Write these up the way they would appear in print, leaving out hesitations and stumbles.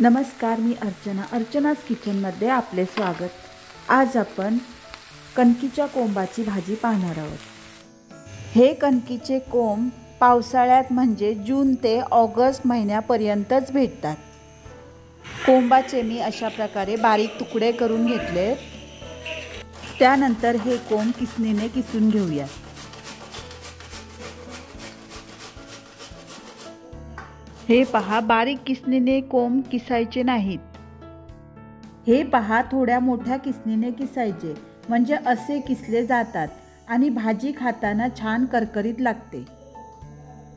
नमस्कार, मी अर्चनाज किचनमध्ये आपले स्वागत। आज आपण कणकीच्या कोंबाची भाजी पाहणार आहोत। हे कणकीचे कोंब पावसाळ्यात म्हणजे जून ते ऑगस्ट महिन्यापर्यंतच भेटतात। कोंबाचे मी अशा प्रकारे बारीक तुकडे करून घेतले। त्यानंतर हे कोंब किसणीने किसून घेऊया। हे पहा, बारीक किसणीने कोंब किसायचे नाहीत। हे पहा, थोड्या मोठ्या किसणीने किसायचे, म्हणजे असे किसले जातात आणि भाजी खाताना छान करकरीत लागते।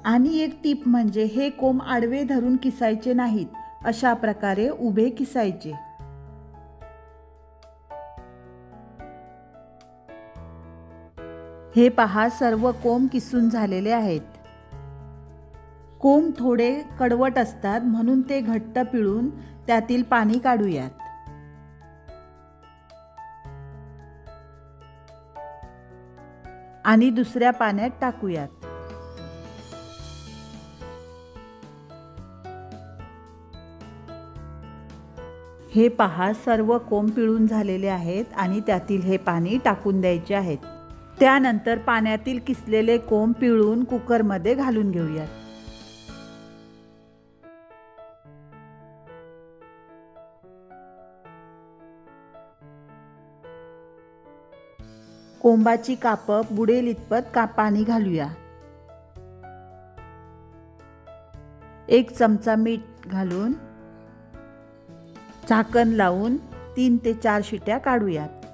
आणि एक टीप म्हणजे हे कोंब आडवे धरून किसायचे नाहीत, अशा प्रकारे उभे किसायचे। हे पहा, सर्व कोंब किसून झालेले आहेत। कोंब थोडे कडवट असतात, म्हणून ते घट्ट पिळून त्यातील पाणी काढूयात। आणि दुसऱ्या पाण्यात टाकूयात। हे पहा, सर्व कोंब पिळून झालेले आहेत आणि त्यातील हे पाणी टाकून द्यायचे आहेत। त्यानंतर पाण्यातील किसलेले कोंब पिळून कुकरमध्ये घालून घेऊयात। कोंबाची कापं बुडेल इतपत पाणी घालूया। 1 चमचा मीठ घालून झाकण लावून 3 ते 4 शिट्या काढूयात।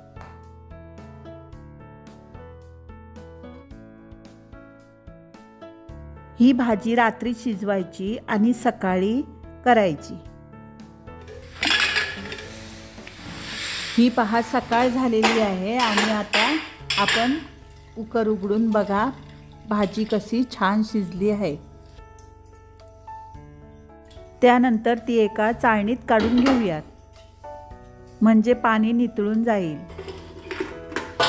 ही भाजी रात्री शिजवायची आणि सकाळी करायची। ही पहा, सकाळ झालेली आहे आणि आता आपण कुकर उघडून बघा, भाजी कशी छान शिजली आहे। त्यानंतर ती एका चाळणीत काढून घेऊयात, म्हणजे पाणी नितळून जाईल।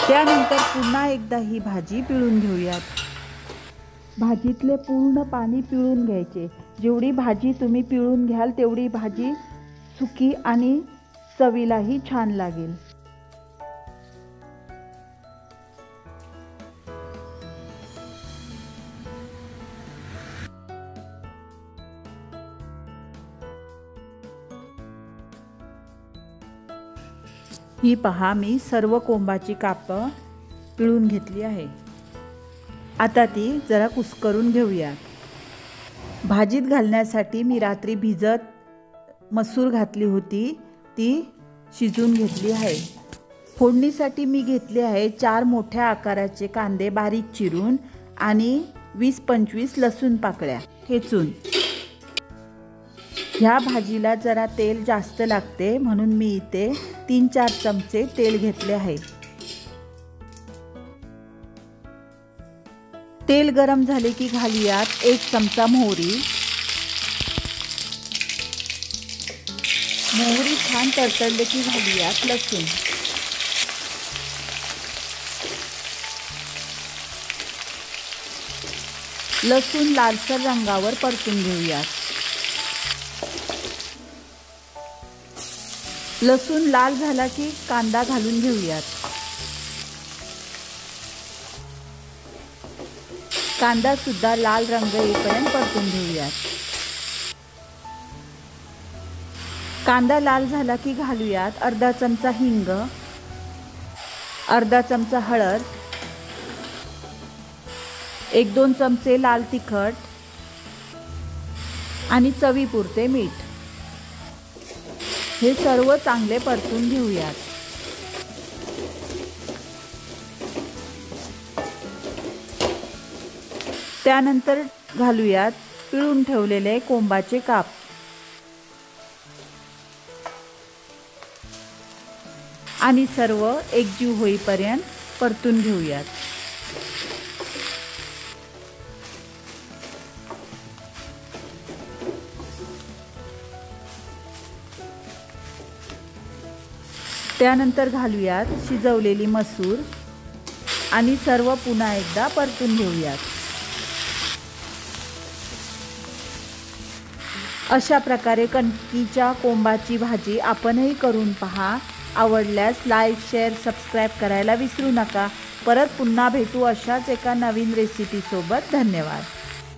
त्यानंतर पुन्हा एकदा ही भाजी पिळून घेऊयात। भाजीतले पूर्ण पाणी पिळून घ्यायचे। जेवढी भाजी तुम्ही पिळून घ्याल तेवढी भाजी सुकी आणि चवीलाही छान लागेल। ही पहा, मी सर्व कोंबाची कापं पिळून घेतली आहे। आता ती जरा कुस्करून घेऊया। भाजीत घालण्यासाठी मी रात्री भिजत मसूर घातली होती, ती शिजून घेतली आहे। फोडणीसाठी मी घेतले आहे 4 मोठ्या आकाराचे कांदे बारीक चिरून आणि 20-25 लसूण पाकळ्या ठेचून। ह्या भाजीला जरा तेल जास्त लागते, म्हणून मी इथे 3-4 चमचे तेल घेतले आहे। तेल गरम झाले की घालूयात 1 चमचा मोहरी। मोहरी छान तडतडले की घालूयात लसूण। लसूण लालसर रंगावर परतून घेऊयात। लसूण लाल झाला की कांदा घालून घेऊयात। कांदा सुद्धा लाल रंग येईपर्यंत परतून घेऊयात। कांदा लाल झाला की घालूयात अर्धा चमचा हिंग, अर्धा चमचा हळद, 1-2 चमचे लाल तिखट आणि चवीपुरते मीठ। हे सर्व चांगले परतून घेऊयात। त्यानंतर घालूयात पिळून ठेवलेले कोंबाचे काप आणि सर्व एकजीव होईपर्यंत परतून घेऊयात। त्यानंतर घालूयात शिजवलेली मसूर आणि सर्व पुन्हा एकदा परतून घेऊयात। अशा प्रकारे कणकीच्या कोंबाची भाजी आपणही करून पहा. आवडल्यास लाईक, शेअर, सबस्क्राईब करायला विसरू नका. परत पुन्हा भेटू अशाच एका नवीन रेसिपीसोबत. धन्यवाद.